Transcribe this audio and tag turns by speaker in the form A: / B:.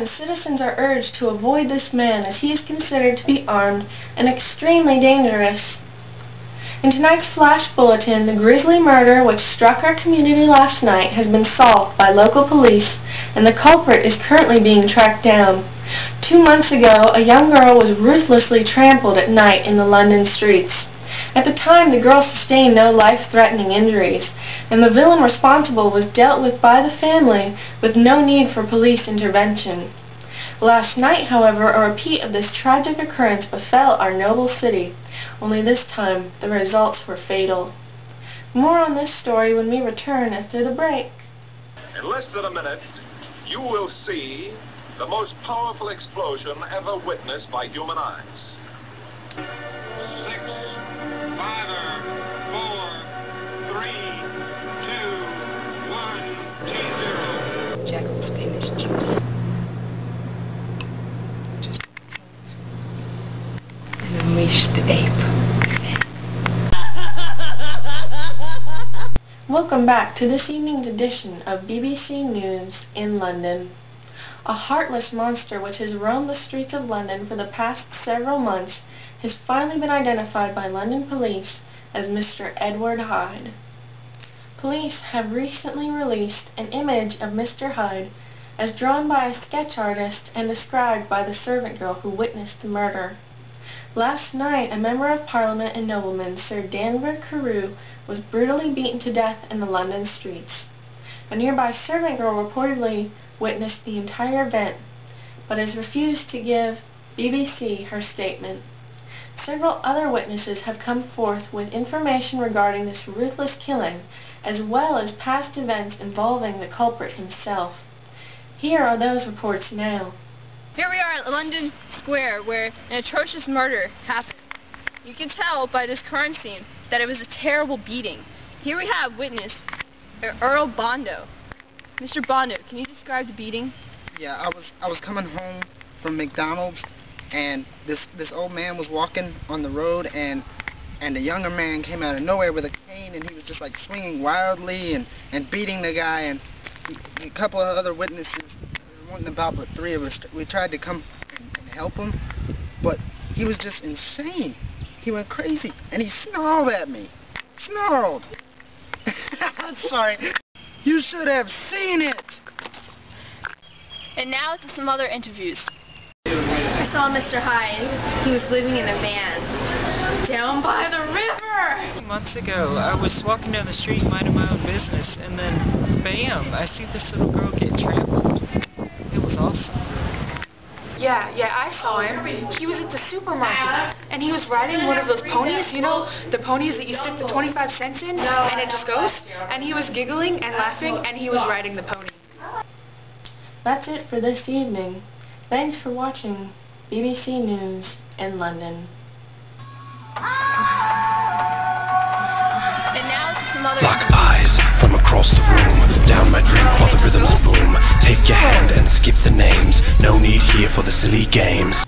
A: time, citizens are urged to avoid this man as he is considered to be armed and extremely dangerous. In tonight's flash bulletin, the grisly murder which struck our community last night has been solved by local police, and the culprit is currently being tracked down. 2 months ago, a young girl was ruthlessly trampled at night in the London streets. At the time, the girl sustained no life-threatening injuries, and the villain responsible was dealt with by the family with no need for police intervention. Last night, however, a repeat of this tragic occurrence befell our noble city, only this time the results were fatal. More on this story when we return after the break.
B: In less than a minute, you will see the most powerful explosion ever witnessed by human eyes. 6, 5, 4, 3, 2, 1, 0.
C: Jekyll's famous juice. Just and unleash the ape.
A: Welcome back to this evening's edition of BBC News in London. A heartless monster which has roamed the streets of London for the past several months has finally been identified by London police as Mr. Edward Hyde. Police have recently released an image of Mr. Hyde as drawn by a sketch artist and described by the servant girl who witnessed the murder. Last night, a Member of Parliament and nobleman, Sir Danver Carew, was brutally beaten to death in the London streets. A nearby servant girl reportedly witnessed the entire event, but has refused to give BBC her statement. Several other witnesses have come forth with information regarding this ruthless killing, as well as past events involving the culprit himself. Here are those reports now.
D: Here we are at London Square, where an atrocious murder happened. You can tell by this crime scene that it was a terrible beating. Here we have witness Earl Bondo. Mr. Bondo, can you describe the beating?
E: Yeah, I was coming home from McDonald's, and this old man was walking on the road, and a younger man came out of nowhere with a cane, and he was just like swinging wildly and beating the guy, and a couple of other witnesses, there wasn't about but 3 of us, we tried to come and help him, but he was just insane. He went crazy, and he snarled at me. Snarled. I'm sorry. You should have seen it!
D: And now to some other interviews.
A: I saw Mr. Hyde. He was living in a van down by the river!
C: Months ago, I was walking down the street minding my own business, and then, bam, I see this little girl get trampled. It was awesome.
F: Yeah, I saw him. He was at the supermarket, and he was riding one of those ponies, you know, the ponies that you stick the 25 cents in, and it just goes, and he was giggling and laughing, and he was riding the pony.
A: That's it for this evening. Thanks for watching BBC News in London.
D: And now to some other
G: Lock eyes from across the room. Down my drink while the rhythms boom. Take your hand and skip the names. No need here for the silly games.